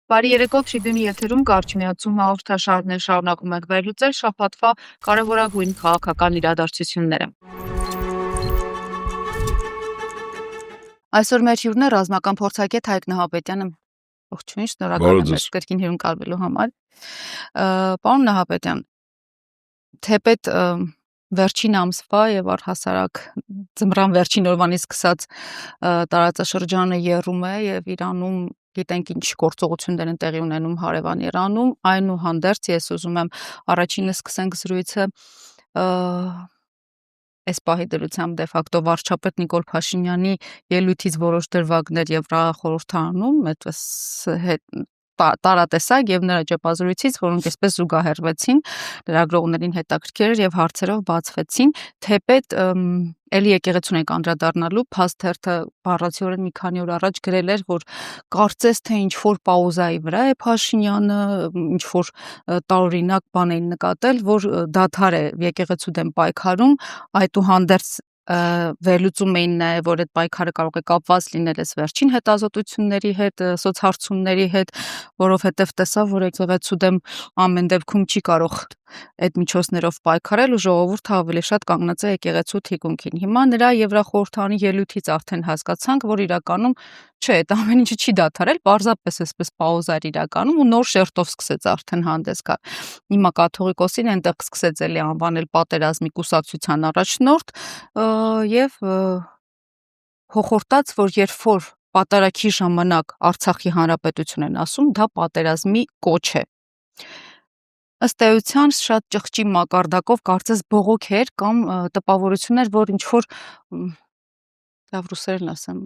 Բարի երեկո, Թրիբյունի եթերում կարճ միացում հաղորդաշարներ շարունակում ենք վերլուծել շաբաթվա կարևորագույն քաղաքական իրադարձությունները։ Այսօր մեր հյուրն է ռազմական փորձագետ Հայկ Նահապետյանը։ Ողջույն, շնորհակալ եմ մեզ կրկին հյուրն կալվելու համար։ Պարոն Նահապետյան, թեպետ վերջին ամսվա եւ առհասարակ ձմռան վերջին օրվանից սկսած տարածաշրջանը եռում է եւ Իրանում գիտենք ինչ գործողություններ են տեղի ունենում հարևան Իրանում, այնուհանդերձ ես ուզում եմ առաջինը սկսենք զրույցը այս պահի դրությամբ դե ֆակտո վարչապետ Նիկոլ Փաշինյանի ելույթից որոշ դրվագներ Եվրախորհրդարանում, այդպես տարատեսակ եւ նրա ճեպազրույցից, որոնք այսպես զուգահեռվեցին, լրագրողներին հետաքրքիր եւ հարցերով բացվեցին, թեպետ էլի եկեղեցուն ենք անդրադառնալու, փասթերթը բառացիորեն մի քանի օր առաջ գրել էր, որ կարծես թե ինչ որ պաուզայի վրա է Փաշինյանը, ինչ որ տարօրինակ բան էին նկատել, որ դադար է եկեղեցու դեմ պայքարում, այդուհանդերձ վերլուծում էին նաև, որ այդ պայքարը կարող է կապված լինել այս վերջին հետազոտությունների հետ, սոցհարցումների հետ, որովհետև տեսավ, որ եկեղեցու դեմ ամեն դեպքում չի կարող այդ միջոցներով պայքարել ու ժողովուրդը ավելի շատ կանգնած է եկեղեցու թիկունքին։ Հիմա նրա Եվրախորհրդանի ելույթից արդեն հասկացանք, որ իրականում չէ, այդ ամեն ինչը չի դադարել, պարզապես այսպես պաուզա էր իրականում ու նոր շերտով սկսեց արդեն հանդես գալ։ Հիմա կաթողիկոսին այնտեղ սկսեց էլի անվանել պատերազմի կուսակցության առաջնորդ եւ հոխորտաց, որ երբ որ պատարագի ժամանակ Արցախի հանրապետություն են ասում, դա պատերազմի կոչ է։ Ըստ էության շատ ճղճի մակարդակով կարծես բողոք էր կամ տպավորություն էր, որ ինչ որ լավ ռուսերեն ասեմ,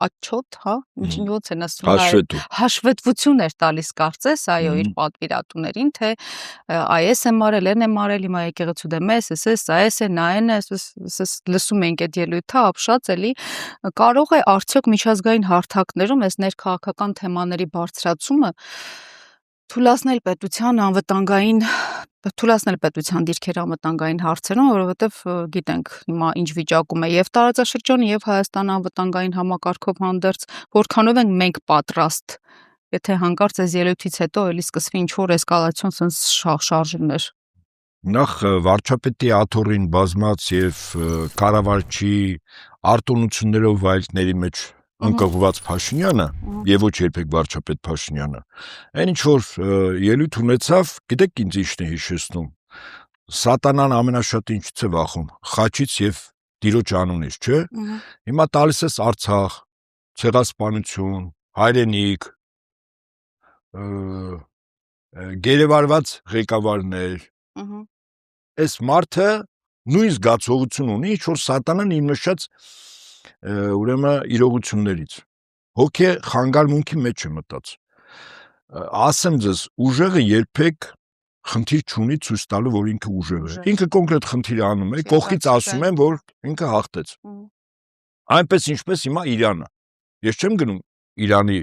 отчет, հա, ոնց են ասում, հաշվետվություն էր տալիս կարծես, այո, իր պատվիրատուներին, թե այս եմ արել, այն եմ արել, հիմա եկեղեցու դեմ է, այս է, նա այն է, այսպես լսում ենք այդ ելույթը, ապշած էլի, կարող է արդյոք միջազգային հարթակներում այս ներքաղաքական թեմաների բարձրացումը թուլացնել պետության դիրքերը անվտանգային հարցերում, որովհետև գիտենք հիմա ինչ վիճակում է եւ տարածաշրջանը եւ Հայաստանը անվտանգային համակարգով հանդերձ, որքանով ենք մենք պատրաստ, եթե հանկարծ այս ելույթից հետո էլի սկսվի ինչ որ էսկալացիոն sense շարժումներ։ Նախ վարչապետի աթոռին բազմած եւ կառավարչի արտոնություններով վայելքների մեջ ընկղված Փաշինյանը եւ ոչ երբեք վարչապետ Փաշինյանը այն ինչ որ ելույթ ունեցավ, գիտեք ինձ ինչն է հիշեցնում, սատանան ամենաշատ ինչից է վախում, խաչից եւ տիրոջ անունից, չէ՞։ Հիմա տալիս ես Արցախ, ցեղասպանություն, հայրենիք, գերեվարված ղեկավարներ, այս մարդը նույն զգացողություն ունի, ինչ որ սատանան իմ նշած ուրեմն իրողություններից հոգե խանգարմունքի մեջ է մտած, ասեմ ձեզ, ուժեղը երբեք խնդիր չունի ցույց տալու, որ ինքը ուժեղ է, ինքը կոնկրետ խնդիր անում է, կողքից ասում են, որ ինքը հաղթեց, այնպես ինչպես հիմա Իրանը, ես չեմ գնում Իրանի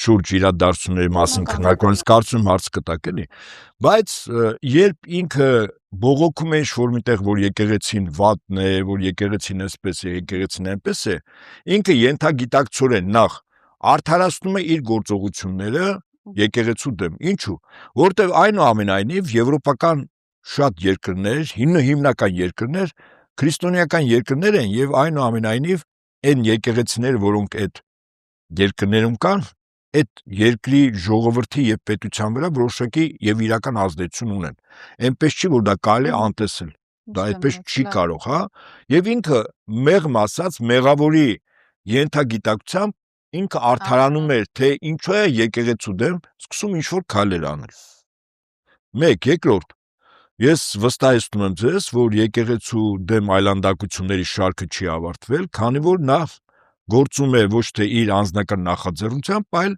շուրջ իրադարձությունների մասին քննարկել, կարծում եմ հարց կտակ էլի, բայց երբ ինքը բողոքում է ինչ-որ միտեղ, որ եկեղեցին վատն է, որ եկեղեցին այսպես է, եկեղեցին այնպես է, ինքը ենթագիտակցորեն նախ արդարացնում է իր գործողությունները եկեղեցու դեմ, ինչու, որտեղ այնուամենայնիվ եվրոպական շատ երկրներ, հիմնական երկրներ, քրիստոնեական երկրներ են եւ այնուամենայնիվ այն եկեղեցիները, որոնք այդ երկրներում կան, այդ երկրի ժողովրդի եւ պետության վրա որոշակի եւ իրական ազդեցություն ունեն։ Այնպես չի, որ դա կարելի է անտեսել։ Դա այդպես չի կարող, հա։ Եվ ինքը մեղմ ասած մեղավորի ենթագիտակցությամբ ինքը արդարանում էր, թե ինչու է եկեղեցու դեմ սկսում ինչ որ քայլեր անել։ Մեկ, երկրորդ, ես վստահեցնում եմ ձեզ, որ եկեղեցու դեմ այլանդակությունների շարքը չի ավարտվել, քանի որ նա գործում է ոչ թե իր անձնական նախաձեռնությամբ, այլ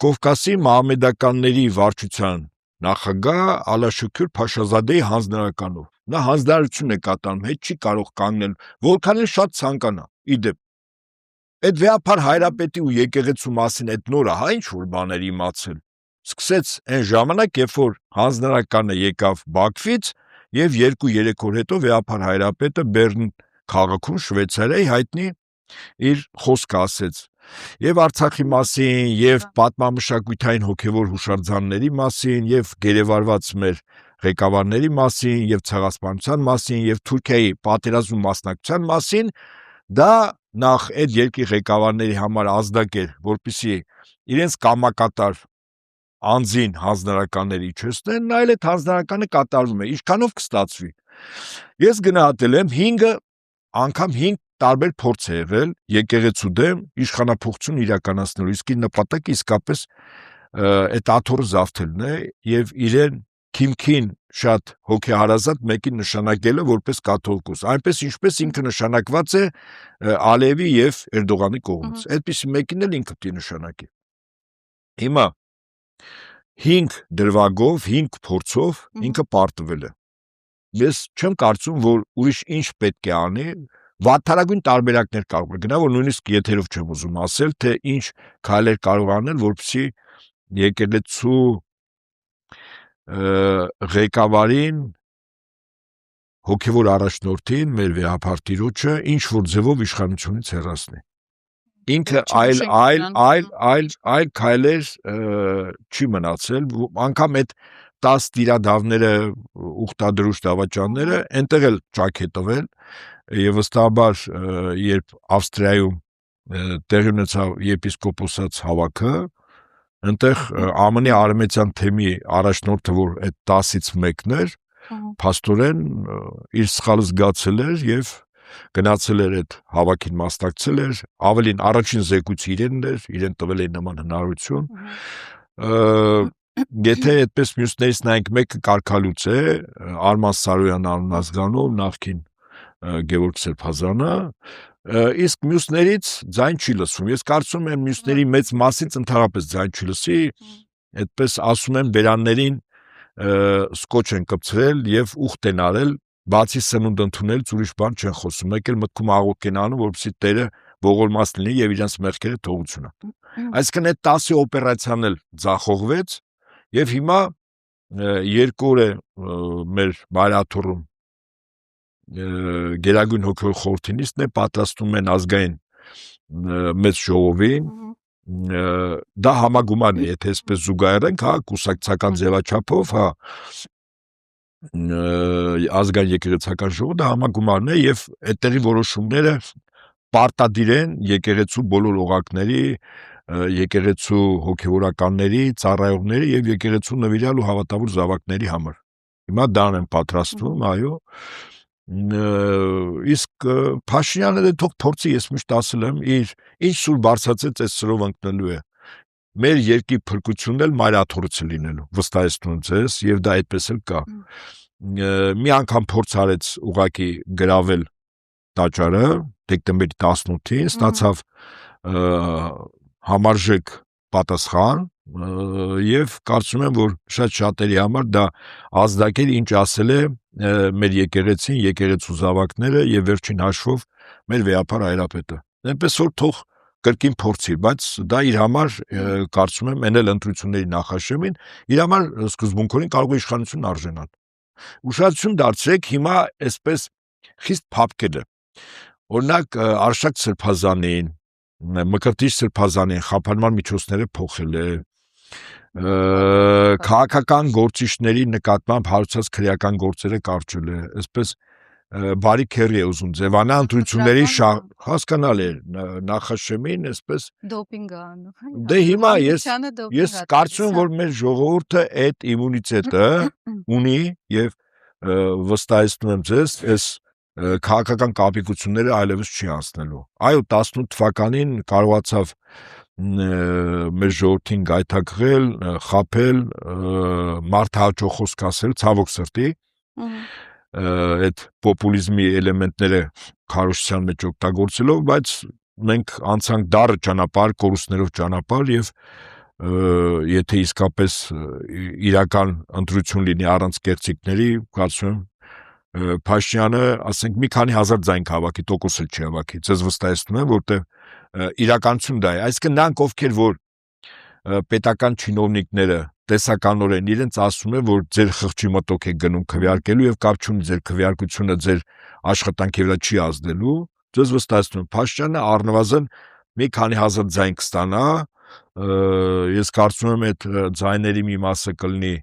Կովկասի մահմեդականների վարչության նախագահ Ալաշուքյուր Փաշազադեի հանձնարարականով։ Նա հանձնարարություն է կատարում, հետ չի կարող կանգնել, որքան էլ շատ ցանկանա։ Իդեպ այդ վեհապար հայրապետի ու եկեղեցու մասին այդ նորը հա ինչ որ բաներ իմացել։ Սկսեց այն ժամանակ, երբ որ հանձնարարականը եկավ Բաքվից եւ 2-3 օր հետո վեհապար հայրապետը Բեռն քաղաքում Շվեյցարիայի հայտնի իր խոսքը ասեց։ Եվ Արցախի մասին, եւ պատմամշակութային հոգեվոր հուշարձանների մասին, եւ գերեվարված մեր ղեկավարների մասին, եւ ցեղասպանության մասին, եւ Թուրքիայի պատերազմի մասնակցության մասին, դա նախ այդ երկրի ղեկավարների համար ազդակ էր, որպեսզի իրենց կամակատար անձին հանձնարարականների իջեցնեն, այլ այդ հանձնարարականը կատարվում է, ինչքանով կստացվի։ Ես գնահատել եմ 5 տարբեր փորձ է եղել եկեղեցու դեմ իշխանափոխություն իրականացնելու, իսկ իր նպատակը իսկապես այդ աթոռը զավթելն է եւ իրեն քիմքին շատ հոգեհարազատ մեկին նշանակելը որպես կաթողիկոս, այնպես ինչպես ինքը նշանակված է Ալիևի եւ Էրդողանի կողմից, այդպիսի մեկին էլ ինքը պիտի նշանակի։ Հիմա 5 դրվագով, 5 փորձով ինքը պարտվել է։ Ես չեմ կարծում, որ ուրիշ ինչ պետք է անի, վատթարագույն տարբերակներ կարող է գնա, որ նույնիսկ եթերով չեմ ուզում ասել, թե ինչ քայլեր կարող անել, որպեսզի եկեղեցու ղեկավարին, հոգևոր առաջնորդին, մեր վեհապար տիրոջը ինչ որ ձևով իշխանությունից հեռացնի։ Ինքը այլ քայլեր չի մնացել, անգամ այդ 10 տիրադավները, ուխտադրուժ դավաճանները, այնտեղ էլ ճաք է տվել, եւ վստահաբար, երբ Ավստրիայում տեղի ունեցավ եպիսկոպոսաց հավաքը, այնտեղ ԱՄՆ-ի արմենիական թեմի առաջնորդը, որ այդ 10-ից մեկն էր, փաստորեն իր սխալը զգացել էր եւ գնացել էր այդ հավաքին մասնակցել էր, ավելին առաջին զեկույցը իրեն տվել էին նման հնարավորություն։ Եթե այդպես մյուսներից նայենք, մեկը Կարգալուց է, Արման Սարոյան անունազգանով, նախկին Գևորգ Սրբազանը, իսկ մյուսներից ձայն չի լսվում։ Ես կարծում եմ մյուսների մեծ մասից ընդհանրապես ձայն չի լսի, այդպես ասում են բերաններին սկոչ են կպցրել եւ ուխտ են արել, բացի սնունդ ընդունելից ուրիշ բան չեն խոսում, մեկ էլ մտքում աղոք են անում, որպեսզի Տերը ողորմած լինի եւ իրենց մեղքերը թողությունը։ Այսինքն այդ 10 օպերացիան էլ ձախողվեց եւ հիմա 2 օր է մեր Բարաթոռում Գերագույն հոգևոր խորհրդի նիստն է, պատրաստում են ազգային մեծ ժողովին, դա համագումարն է, եթե այսպես զուգահեռենք, հա, կուսակցական ձևաչափով, հա, ազգային եկեղեցական ժողովը դա համագումարն է եւ այդտեղի որոշումները պարտադիր են եկեղեցու բոլոր օղակների, եկեղեցու հոգևորականների, ծառայողների եւ եկեղեցու նվիրյալ ու հավատավոր զավակների համար։ Հիմա դրան են պատրաստվում, այո։ Իսկ Փաշինյանը դե թող փորձի, ես միշտ ասել եմ, իր ինչ սուր բարձացեց այս սրով ընկնելու է։ Մեր երկի փրկությունն էլ մայրաթորից է լինելու, վստահեցնում եմ ձեզ, եւ դա այդպես էլ կա։ Մի անգամ փորձ արեց ուղակի գրավել տաճարը դեկտեմբերի 18-ին, ստացավ համարժեք պատասխան եւ կարծում եմ, որ շատերի համար դա ազդակ էր, ինչ ասել է մեր եկեղեցին, եկեղեցու զավակները եւ վերջին հաշվով մեր վեհապար հայրապետը։ Այնպես որ թող կրկին փորձի, բայց դա իր համար կարծում եմ այն էլ ընտրությունների նախաշեմին իր համար սկզբունքորեն կարող է իշխանություն արժանալ։ Ուշադրություն դարձրեք հիմա այսպես խիստ փափկելը։ Օրինակ Արշակ Սրբազանին, Մկրտիչ Սրբազանին խափանման միջոցները փոխել է, քաղաքական գործիչների նկատմամբ հարուցած քրեական գործերը կարճել է, այսպես բարի քերի է ուզում ձևանա ընտրությունների հասկանալի է նախաշեմին, այսպես դոպինգ անում։ Դե հիմա ես կարծում եմ, որ մեր ժողովուրդը այդ իմունիտետը ունի եւ վստահեցնում եմ ձեզ, այս քաղաքական կապիկությունները այլևս չի անցնելու։ Այո, 18 թվականին կարողացավ մեր ժողովրդին գայթակղել, խաբել, մարդահաճո խոսք ասել, ցավոք սրտի, այդ պոպուլիզմի էլեմենտները քարոզչության մեջ օգտագործելով, բայց մենք անցանք դառը ճանապարհ, կորուստներով ճանապարհ եւ եթե իսկապես իրական ընտրություն լինի առանց կեղծիքների, կարծում եմ Փաշինյանը, ասենք, մի քանի հազար ձայն հավաքի, տոկոս էլ չի հավաքի, ձեզ վստահեցնում եմ, որտեղ իրականություն դա է, այսինքն նրանք ովքեր որ պետական չինովնիկները տեսականորեն իրենց ասում են, որ ձեր խղճի մտոք է գնում քվեարկելու եւ կապ չունի ձեր քվեարկությունը ձեր աշխատանքի վրա չի ազդելու, ձեզ վստահեցնում եմ, Փաշինյանը առնվազն մի քանի հազար ձայն կստանա, ես կարծում եմ այդ ձայների մի մասը կլինի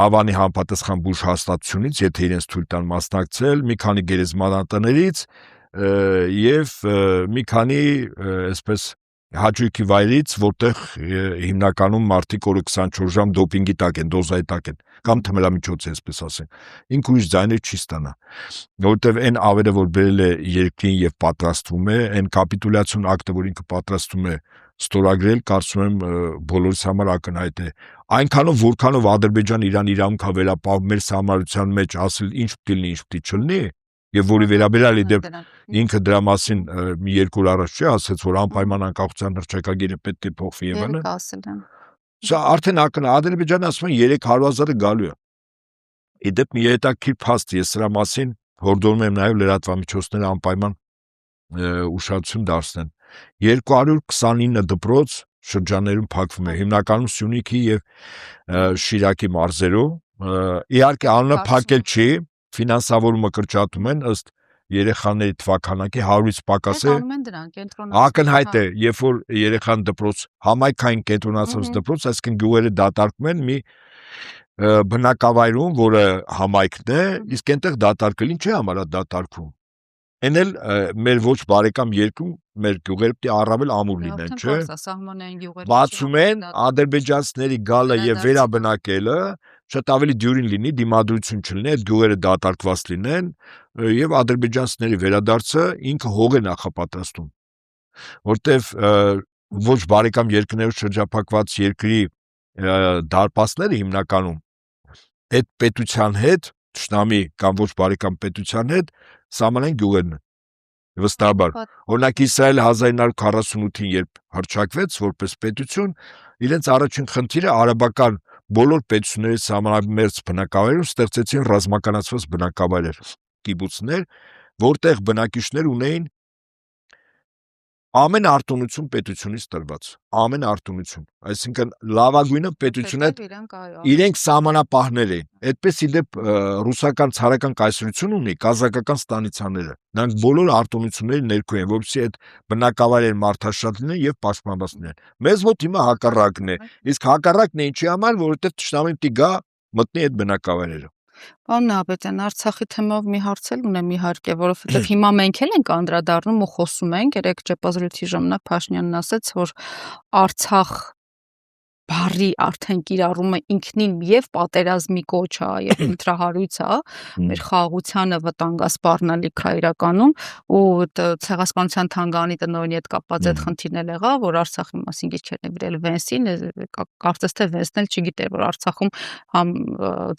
Ավանի համապատասխան բուժ հաստատությունից, եթե իրենց թույլ տան մասնակցել, մի քանի գերեզմանատներից եւ մի քանի այսպես հաճույքի վայրից, որտեղ հիմնականում մարդիկ օրը 24 ժամ դոպինգի տակ են, դոզայի տակ են, կամ թմրամիջոցի, այսպես ասենք, ինքը ուրիշ ձայներ չի ստանա, որովհետև այն ավերը, որ բերել է երկրին եւ պատրաստվում է, այն կապիտուլյացիոն ակտը, որ ինքը պատրաստում է ստորագրել, կարծում եմ բոլորիս համար ակնհայտ է, այնքանով որքանով Ադրբեջանը Իրան իրավունք է վերապահում մեր համարության մեջ, ասել ինչ պետք է լինի, ինչ պետք չլինի, եւ որի վերաբերյալ իդեպ ինքը դրա մասին մի երկու օր առաջ չի ասեց, որ անպայման անկախության հռչակագիրը պետք է փոխվի եւ այլն։ Սա արդեն Ադրբեջանը ասում է 300,000-ը գալու է։ Իդեպ մի հետաքրքիր փաստ, ես սրա մասին հորդորում եմ նաեւ լրատվամիջոցները անպայման ուշադրություն դարձնեն։ 229 դպրոց շրջաններում փակվում է, հիմնականում Սյունիքի եւ Շիրակի մարզերում։ Իհարկե անունը փակել չի, ֆինանսավորումը կրճատում են ըստ երեխաների թվականակի 100-ից պակաս է։ Ակնհայտ է, երբ որ երեխան դպրոց, համայնքային կենտրոնացված դպրոց, այսինքն գյուղերը դատարկում են մի բնակավայրում, որը համայնքն է, իսկ այնտեղ դատարկել, ինչի համար է դատարկվում։ Այն էլ մեր ոչ բարեկամ երկրում մեր գյուղերը պետք է առավել ամուր լինեն, չէ՞։ Բացում են ադրբեջանցիների գալը եւ վերաբնակելը, շատ ավելի դյուրին լինի, դիմադրություն չլինի, այդ գյուղերը դատարկված լինեն եւ ադրբեջանցիների վերադարձը ինքը հող է նախապատրաստում, որտեվ ոչ բարեկամ երկրներով շրջափակված երկրի դարպասները հիմնականում այդ պետության հետ, ճշտամի կամ ոչ բարեկամ պետության հետ սահմանային գյուղերն են։ Վստահաբար, օրինակ Իսրայելը 1948-ին երբ հռչակվեց որպես պետություն, իրենց առաջին խնդիրը արաբական բոլոր պետությունների սահմանամերձ բնակավայրերում ստեղծեցին ռազմականացված բնակավայրեր, կիբուցներ, որտեղ բնակիչներ ունեին ամեն արտոնություն պետությունից տրված, ամեն արտոնություն, այսինքն լավագույնը պետությունը իրենք սահմանապահներ էին, այդպես իդեպ ռուսական ցարական կայսրություն ունի կազակական ստանիցաները, նրանք բոլոր արտոնությունների ներքո են, որովհետեւ այդ բնակավայրերը մարդաշատ լինեն եւ պաշտպանված լինեն։ Մեզ մոտ հիմա հակառակն է, իսկ հակառակն է ինչի համար, որովհետեւ ճշտամին պիտի գա մտնի այդ բնակավայրերը։ Պարոն Նահապետյան, Արցախի թեմով մի հարց էլ ունեմ իհարկե, որովհետև հիմա մենք էլ ենք անդրադառնում ու խոսում ենք, երեք ճեպազրույցի ժամանակ Փաշինյանն ասաց, որ Արցախ բարի արդեն կիրառումը ինքնին եւ պատերազմի կոչ է եւ ընտրահարույց է, մեր խաղաղությանը վտանգասպառնալիք է իրականում ու ցեղասպանության թանգարանի տնօրենի հետ կապված այդ խնդիրն էլ եղավ, որ Արցախի մասին գիրքեր նվիրել Վենսին, կարծես թե Վենսն էլ չգիտեր, որ Արցախում համ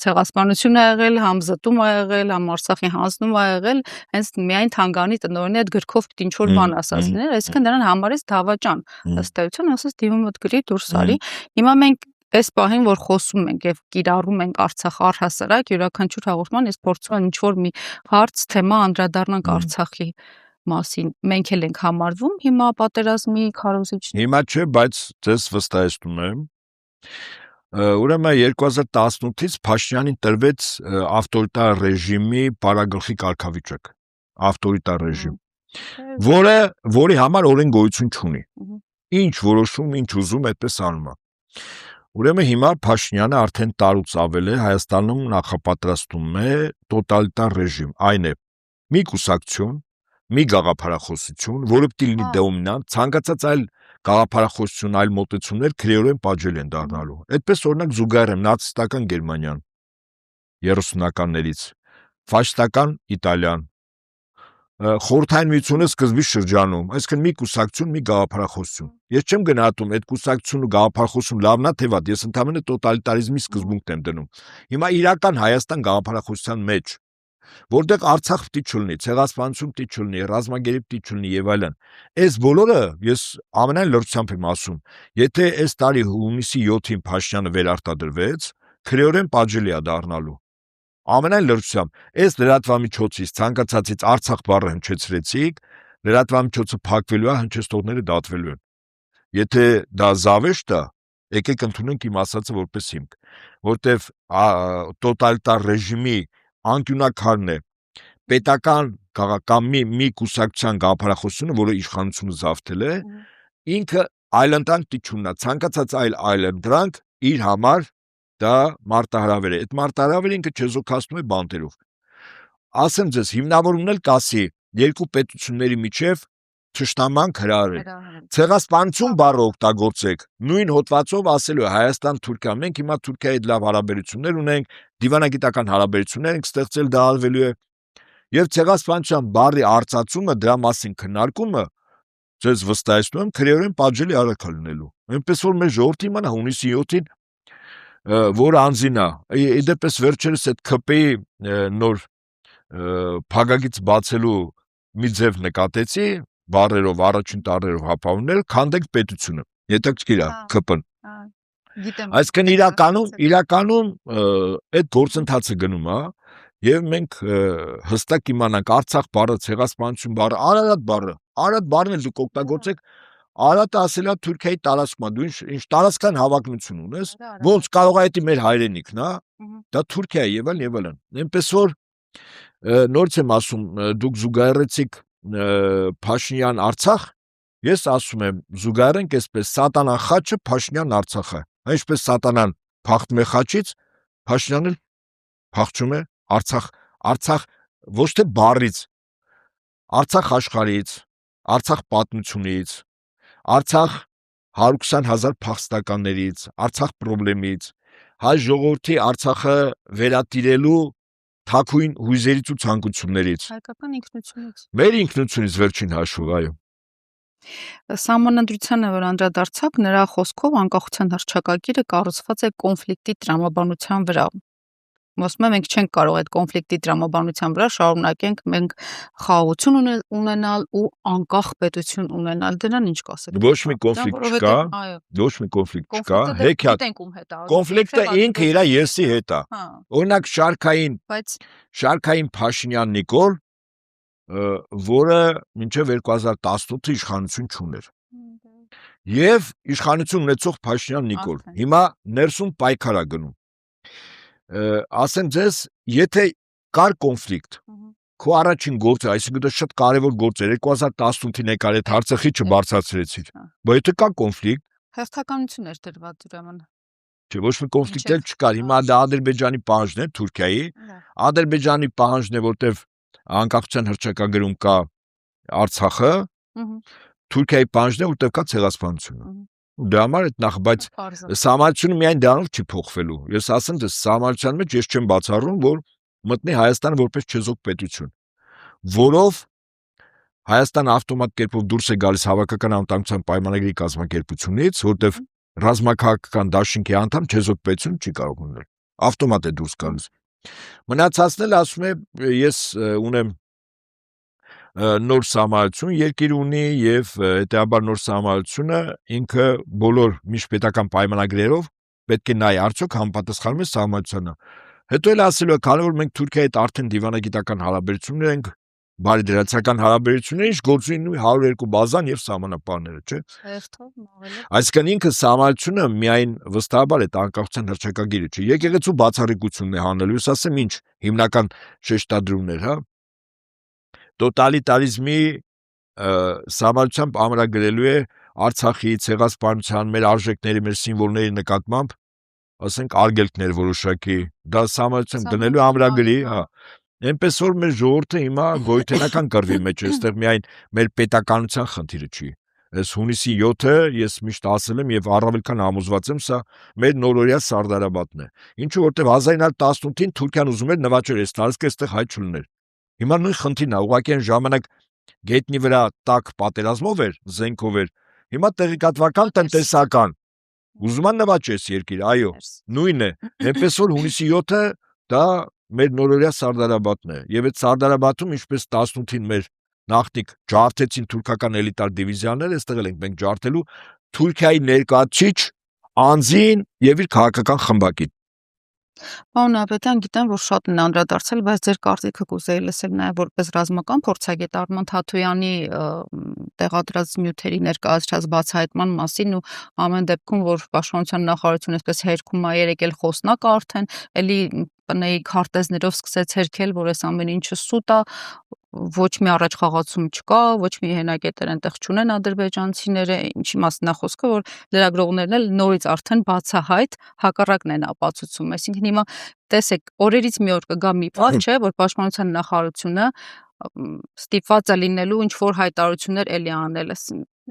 ցեղասպանություն է եղել, համ զտում է եղել, համ Արցախի հանձնում է եղել, հենց միայն թանգարանի տնօրենի այդ գրքով ինչ որ բան ասած լիներ, այսինքն նրան համարեց դավաճան, ըստ էության ասած դիմումդ գրի դուրս արի։ Հիմա մենք այս պահին, որ խոսում ենք եւ կիրառում ենք Արցախ առհասարակ, յուրաքանչյուր հաղորդման ես փորձում եմ ինչ-որ մի հարց, թեմա անդրադառնանք Արցախի մասին։ Մենք էլ ենք համարվում հիմա պատերազմի քարոզիչներ։ Հիմա չէ, բայց ձեզ վստահեցնում եմ։ Ուրեմն 2018-ից Փաշինյանին տրվեց ավտորիտար ռեժիմի պարագլխի կարգավիճակ, ավտորիտար ռեժիմ, որի համար օրեն գոյություն չունի։ Ինչ որոշում, ինչ ուզում, այդպես անում է։ Ուրեմն հիմա Փաշինյանը արդեն տարուց ավել է Հայաստանում նախապատրաստում է տոտալիտար ռեժիմ, այն է մի կուսակցություն, մի գաղափարախոսություն, որը պետք է լինի դոմինանտ, ցանկացած այլ գաղափարախոսություն, այլ մոտեցումներ քրեորեն պատժել են դառնալու։ Այդպես օրինակ զուգահեռ նացիստական Գերմանիան 30-ականներից, ֆաշիստական Իտալիան, Խորհրդային միությունը սկզբի շրջանում, այսինքն մի կուսակցություն, մի գաղափարախոսություն։ Ես չեմ գնահատում այդ կուսակցությունը գաղափարախոսություն լավն է թե վատ, ես ընդհանրապես տոտալիտարիզմի սկզբունքն եմ դնում։ Հիմա իրական Հայաստան գաղափարախոսության մեջ, որտեղ Արցախ պիտի չլինի, ցեղասպանություն պիտի չլինի, ռազմագերի պիտի չլինի եւ այլն։ Այս բոլորը ես ամենայն լրջությամբ եմ ասում, եթե այս տարի հունիսի 7-ին Փաշինյանը վերարտադրվեց, քրեորեն պատժելի է դառնալու։ Ամենայն լրջությամբ, այս լրատվամիջոցից ցանկացածից Արցախ բառը հնչեցրեցիք, լրատվամիջոցը փակվելու է, հնչեցողները դատվելու են։ Եթե դա զավեշտ է, եկեք ընդունենք իմ ասածը որպես հիմք, որտեվ տոտալիտար ռեժիմի անկյունակարն է պետական կամ մի կուսակցության գաղափարախոսությունը, որը իշխանությունը զավթել է, ինքը այլընտրանք դիչուննա, ցանկացած այլընտրանք իր համար դա մարտահրավեր է։ Այդ մարտահրավերը ինքը չեզոքացնում է բանտերով։ Ասեմ ձեզ, հիմնավորումն էլ կասի երկու պետությունների միջև թշնամանք հրահրել։ Ցեղասպանություն բառը օգտագործեք, նույն հոդվածով ասելու է Հայաստան-Թուրքիա։ Մենք հիմա Թուրքիայի հետ լավ հարաբերություններ ունենք, դիվանագիտական հարաբերություններ ենք ստեղծել, դա արվելու է։ Եվ ցեղասպանության բառի արծացումը, դրա մասին քննարկումը ձեզ վստահեցնում եմ քրեորեն պատժելի առարկա լինելու։ Այնպես որ մեր ժողովրդի իմանա հունիսի 7-ին որ անձինա, իդեպս վերջերս այդ ՔՊ-ի նոր փակագից բացելու մի ձև նկատեցի, բառերով առաջին տառերով հապավներ, քանդենք պետությունը։ Հետաքրքիր է ՔՊ-ն։ Այսինքն իրականում այդ գործընթացը գնում է, եւ մենք հստակ իմանանք Արցախ բառը, ցեղասպանություն բառը, Արարատ բառն էլ դուք օգտագործեք, Արարատը ասելա Թուրքիայի տարածքն է, դու ինչ տարածքան հավակնություն ունես, ոնց կարող է դա մեր հայրենիքն է, դա Թուրքիա է եւ այլն։ Այնպես որ նորից եմ ասում, դուք զուգահեռեցիք Փաշինյան Արցախ, ես ասում եմ զուգահեռենք այսպես Սատանան խաչը, Փաշինյան Արցախը։ Այնպես Սատանան փախնում է խաչից, Փաշինյանն էլ փախչում է Արցախ ոչ թե բառից, Արցախ աշխարհից, Արցախ պատմությունից, Արցախ 120,000 փախստականներից, Արցախ խնդրից, հայ ժողովրդի Արցախը վերատիրելու թաքուն հույզերից ու ցանկություններից, հայկական ինքնությունից, մեր ինքնությունից վերջին հաշվով, այո։ Սահմանադրությանը, որ անդրադարձակ, նրա խոսքով անկախության հռչակագիրը կառուցված է կոնֆլիկտի տրամաբանության վրա։ Ասում եմ, մենք չենք կարող այդ կոնֆլիկտի տրամաբանության վրա շարունակենք մենք խաղաղություն ունենալ ու անկախ պետություն ունենալ։ Դրան ինչ կասեք։ Ոչ մի կոնֆլիկտ չկա, ոչ մի կոնֆլիկտ չկա, հեքիաթ։ Կոնֆլիկտը ինքը իր եսի հետ է։ Օրինակ շարքային Փաշինյան Նիկոլ, որը մինչև 2018 իշխանություն չուներ։ Եվ իշխանություն ունեցող Փաշինյան Նիկոլ հիմա ներսում պայքար է գնում։ Ասեմ ձեզ, եթե կար կոնֆլիկտ, քո առաջին գործը, այսինքն դա շատ կարևոր գործ էր, 2018-ին եկար այդ Արցախի չբարձրացրեցիր, բայց եթե կա կոնֆլիկտ, հերթականություն էր դրված ուրեմն։ Չէ, ոչ մի կոնֆլիկտ էլ չկար, հիմա դա Ադրբեջանի պահանջն է, Թուրքիայի, Ադրբեջանի պահանջն է, որտեվ անկախության հռչակագրում կա Արցախը, Թուրքիայի պահանջն է, որտեվ կա ցեղասպանությունը։ Դրա համար այդ նախ, բայց սահմանությունը միայն դրանով չի փոխվելու։ Ես ասեմ դες սահմանության մեջ ես չեմ բացառում, որ մտնի Հայաստանը որպես չեզոք պետություն, որով Հայաստանը ավտոմատ կերպով դուրս է գալիս հավաքական անվտանգության պայմանագրի կազմակերպությունից, որտեվ ռազմաքաղաքական դաշինքի անդամ չեզոք պետություն չի կարող լինել։ Ավտոմատ է դուրս գալիս։ Մնացածն էլ ասում է, ես ունեմ նոր սահմանություն երկիր ունի եւ հետեաբար նոր սահմանությունը ինքը բոլոր միջպետական պայմանագրերով պետք է նայ արդյոք համապատասխանում է սահմանությանը։ Հետո էլ ասելու է, քանի որ մենք Թուրքիայի հետ արդեն դիվանագիտական հարաբերություններ ենք, բարիդրացական հարաբերություններ, ինչ գործի նույն 102 բազան եւ սահմանապահները, չէ՞։ Այսինքն ինքը սահմանությունը միայն վստահաբար այդ անկախության հռչակագիրը չէ։ Եկեղեցու բացառիկությունն է հանելու, ես ասեմ ինչ, հիմնական շեշտադրումներ, հա։ Տոտալիտարիզմի սահմանությամբ ամրագրելու է Արցախի ցեղասպանության, մեր արժեքների, մեր սիմվոլների նկատմամբ, ասենք արգելքներ որոշակի, դա սահմանությամբ դնելու ամրագրի, հա։ Այնպես որ մեր ժողովուրդը հիմա գոյութենական կռվի մեջ է, այստեղ միայն մեր պետականության խնդիրը չի։ Այս հունիսի 7-ը ես միշտ ասել եմ եւ առավել քան համոզված եմ, սա մեր նորօրյա Սարդարաբադն է։ Ինչու որտեվ 1918-ին Թուրքիան ուզում էր նվաճել այս տարածքը, այստեղ հայ չլիներ։ Հիմա նույն խնդիրն է, ուղղակի այն ժամանակ գետնի վրա տակ պատերազմով էր, զենքով էր, հիմա տեղեկատվական տնտեսական։ Ուզում են նվաճես երկիր, այո, նույնն է։ Այնպես որ հունիսի 7-ը դա մեր նորօրյա Սարդարաբադն է, եւ այդ Սարդարաբադում ինչպես 18-ին մեր նախնիկ ջարդեցին թուրքական էլիտար դիվիզիաները, այստեղ էլ ենք մենք ջարդելու Թուրքիայի ներկայացիչ անձին եւ իր քաղաքական խմբակին։ Պարոն Ավետյան, գիտեմ, որ շատ են անդրադարձել, բայց ձեր կարծիքը կուզեի լսել նաև որպես ռազմական փորձագետ Արման Թաթոյանի տեղադրած նյութերի ներկայացրած բացահայտման մասին ու ամեն դեպքում, որ Պաշտպանության նախարարությունը այսպես հերքում է եկել խոսնակը արդեն, էլի պնեի քարտեզներով սկսեց հերքել, որ այս ամեն ինչը սուտ է, ոչ մի առաջ խաղացում չկա, ոչ մի հենակետեր այնտեղ չունեն ադրբեջանցիները, ինչի մասն է խոսքը, որ լրագրողներն էլ նորից արդեն բացահայտ հակառակն են ապացուցում։ Այսինքն հիմա տեսեք, օրերից մի օր կգա մի բան, չէ, որ Պաշտպանության նախարարությունը ստիպված է լինելու ինչ որ հայտարարություններ էլի անել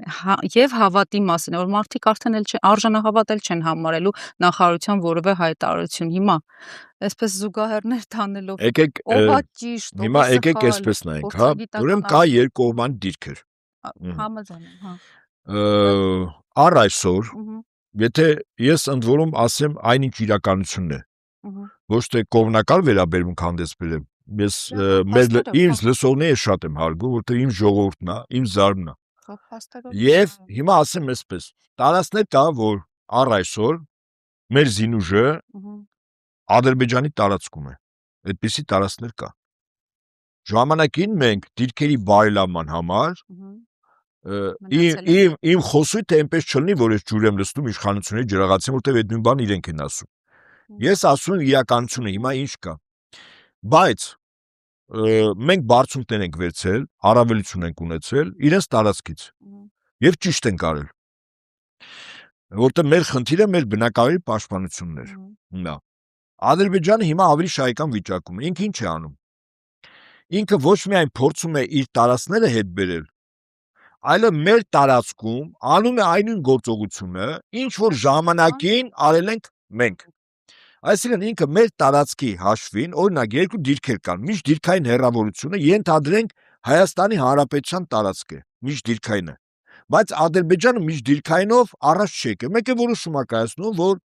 եւ հավատի մասին, որ մարդիկ արդեն էլ արժանահավատել չեն համարելու նախարարության որևէ հայտարարություն։ Հիմա այսպես զուգահեռներ տանելով ով է ճիշտ, հիմա եկեք այսպես նայենք, հա, ուրեմն կա երկկողմանի դիրքեր։ Համաձայն եմ, հա։ Առ այսօր, եթե ես ընդ որում ասեմ այնինչ իրականությունն է, ոչ թե կողմնակալ վերաբերմունք հանդես բերեմ, ես ինձ լսողները շատ եմ հարգում, որտեղ իմ ժողովուրդն է, իմ զարմն է։ Եվ հիմա ասեմ այսպես, տարածքներ կա, որ առ այսօր մեր զինուժը Ադրբեջանի տարածքում է, այդպիսի տարածքներ կա։ Ժամանակին մենք դիրքերի բարելավման համար իմ խոսույթը այնպես չլինի, որ ես ջուր եմ լցնում իշխանությունների ջրաղացին, որտեղ այդ նույն բանը իրենք են ասում։ Ես ասում եմ իրականությունը, հիմա ինչ կա։ Բայց մենք բարձունքներ ենք վերցրել, առավելություն ենք ունեցել իրենց տարածքից եւ ճիշտ ենք արել, որտեղ մեր խնդիրը մեր բնակավայրի պաշտպանությունն էր։ Նա Ադրբեջանը հիմա ավելի շահեկան վիճակում է, ինքը ինչ է անում։ Ինքը ոչ միայն փորձում է իր տարածքները հետ բերել, այլ մեր տարածքում անում է այն գործողությունը, ինչ որ ժամանակին արել ենք մենք։ Այսինքն ինքը մեր տարածքի հաշվին, օրինակ երկու դիրքեր կան, միջդիրքային հեռավորությունը ենթադրենք Հայաստանի Հանրապետության տարածք է, միջդիրքայինը, բայց Ադրբեջանը միջդիրքայինով առաջ չի եկել, մեկ է որոշում է կայացնում, որ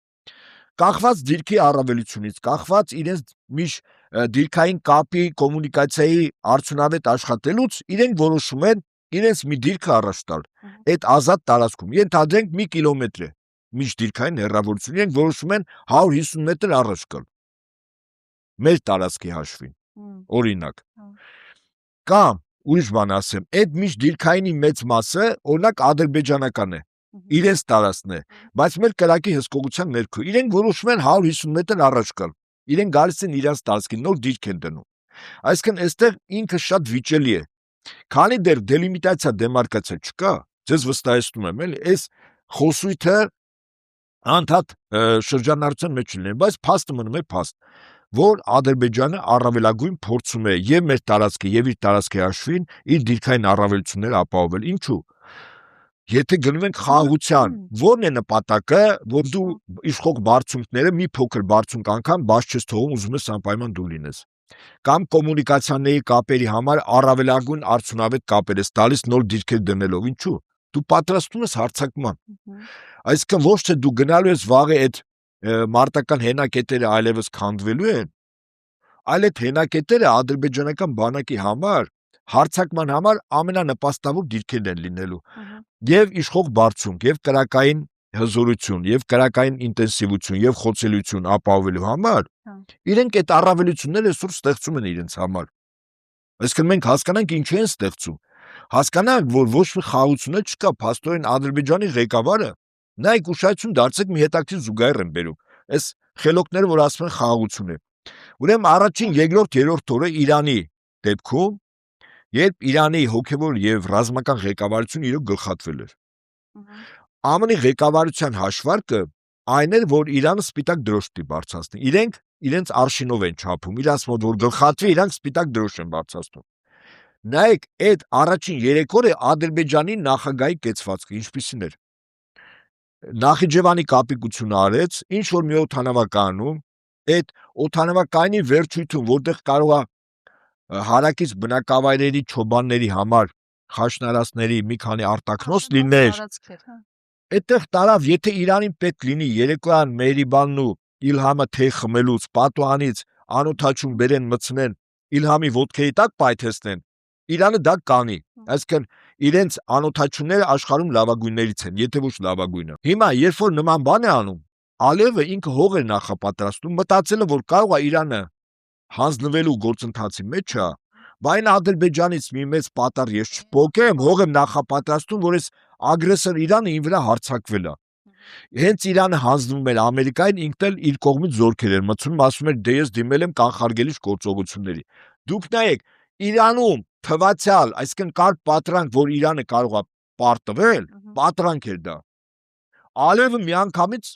կախված դիրքի առավելությունից, կախված իրենց միջդիրքային կապի, կոմունիկացիայի արդյունավետ աշխատելուց, իրենք որոշում են իրենց մի դիրքը առաջ տալ, այդ ազատ տարածքում, ենթադրենք մի կիլոմետր է միջդիրքային հեռավորություն, իրենք որոշում են 150 մետր առաջ գալ, մեր տարածքի հաշվին, օրինակ, կամ ուրիշ բան ասեմ, այդ միջդիրքայինի մեծ մասը, օրինակ ադրբեջանական է, իրենց տարածքն է, բայց մեր կրակի հսկողության ներքո, իրենք որոշում են 150 մետր առաջ գալ, իրենք գալիս են իրենց տարածքին, նոր դիրք են դնում, այսինքն այստեղ ինքը շատ վիճելի է, քանի դեռ դելիմիտացիա դեմարկացիա չկա, ձեզ վստահեցնում եմ, էլի, այս խոսույթը անդադ շրջանառության մեջ լինեն, բայց փաստը մնում է փաստ, որ Ադրբեջանը առավելագույն փորձում է եւ մեր տարածքի եւ իր տարածքի հաշվին իր դիրքային առավելությունները ապահովել։ Ինչու՞։ Եթե գնում ենք խաղաղության, ո՞րն է նպատակը, որ դու իշխող բարձունքները մի փոքր բարձունք անգամ բաց չես թողում, ուզում ես անպայման դու լինես։ Կամ կոմունիկացիաների կապերի համար առավելագույն արդյունավետ կապեր ես տալիս նոր դիրքեր դնելով, ինչու՞։ Դու պատրաստում ես հարձակման։ Այսինքն ոչ թե դու գնալու ես վաղը այդ մարտական հենակետերը այլևս քանդվելու են, այլ այդ հենակետերը ադրբեջանական բանակի համար հարձակման համար ամենանպաստավոր դիրքերն են լինելու։ Եվ իշխող բարձունք, եւ կրակային հզորություն, եւ կրակային ինտենսիվություն, եւ խոցելիություն ապահովելու համար իրենք այդ առավելությունները այսօր ստեղծում են իրենց համար։ Այսինքն մենք հասկանանք ինչ են ստեղծում։ Հասկանանք, որ ոչ մի խաղաղություն չկա, փաստորեն Ադրբեջանի ղեկավարը նայեք ուշադրություն դարձեք մի հետաքրքիր զուգահեռ են բերում։ Այս խելոքները, որ ասում են խաղաղություն է։ Ուրեմն առաջին, երկրորդ, երրորդ օրը Իրանի դեպքում, երբ Իրանի հոգևոր եւ ռազմական ղեկավարությունը իրոք գլխատվել էր։ ԱՄՆ-ի ղեկավարության հաշվարկը այն էր, որ Իրանը սպիտակ դրոշ բարձրացնի։ Իրենք իրենց արշինով են չափում, իրաց մոտ որ գլխատվի, իրանք սպիտակ դրոշ են բարձրացնում։ Նայեք, այդ առաջին 3 օրը Ադրբեջանի նախագահի կեցվածքը ինչպիսին էր։ Նախիջևանի կապիկությունը արեց, ինչ որ մի օդանավակայանում, այդ օդանավակայանի վերջույթում, որտեղ կարող է հարակից բնակավայրերի չոբանների համար խաշնարածների մի քանի արտաքնոց լիներ, այդտեղ տարավ, եթե Իրանին պետք լինի երեկոյան Մեհրիբանն ու Իլհամը թեյ խմելուց, պատուհանից անօդաչուն բերեն մտցնեն, Իլհամի ոտքերի տակ պայթեցնեն, Իրանը դա կանի, այսինքն իրենց անօդաչունները աշխարհում լավագույններից են, եթե ոչ լավագույնը։ Հիմա երբ որ նման բան է անում, Ալիևը ինքը հող է նախապատրաստում, մտածելը որ կարող է Իրանը հանձնվելու գործընթացի մեջ է, բայց Ադրբեջանից մի մեծ պատառ ես չփոկեմ, հող եմ նախապատրաստում, որ այս ագրեսոր Իրանը ին վրա հարձակվել է։ Հենց Իրանը հանձնվում էր Ամերիկային, ինքն էլ իր կողմից զորքեր էր մտցնում, ասում էր դե ես դիմել եմ կանխարգելիչ գործողությունների։ Դուք նայեք, Իրանում թվացյալ, այսինքն կար պատրանք, որ Իրանը կարող է պարտվել, պատրանք էր դա։ Ալիևը միանգամից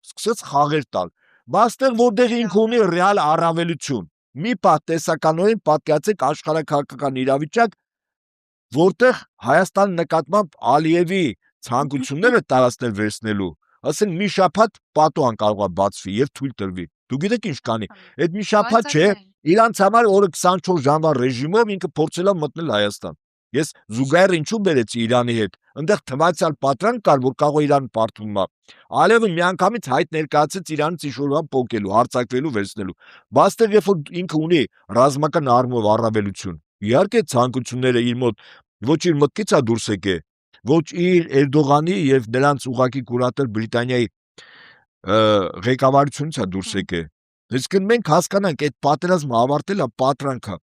սկսեց խաղեր տալ։ Բայց որտեղ ինքը ունի ռեալ առավելություն։ Մի պահ տեսականորեն պատկերացեք աշխարհաքաղաքական իրավիճակ, որտեղ Հայաստանի նկատմամբ Ալիևի ցանկությունները տարածնել վերցնելու, ասեն մի շաբաթ պատուհան կարող է բացվի եւ թույլ տրվի։ Դու գիտեք ինչ կանի։ Այդ մի շաբաթ չէ, իրանց համար օրը 24 ժամվա ռեժիմով ինքը փորձել է մտնել Հայաստան։ Ես զուգահեռ ինչու բերեցի Իրանի հետ, այնտեղ թվացյալ պատրանք կար, որ կարող է Իրան պարտվում է։ Ալիևը միանգամից հայտ ներկայացեց Իրանից ինչ-որ բան փոկելու, հարձակվելու, վերցնելու։ Բայց երբ որ ինքը ունի ռազմական առումով առավելություն, իհարկե ցանկությունները իր մոտ ոչ իր մտքից է դուրս եկե, ոչ իր Էրդողանի եւ նրանց ուղակի կուրատել Բրիտանիայի ղեկավարությունից է դուրս եկե։ Իսկ մենք հասկանանք, այդ պատերազմը ավարտել է պատրանքա։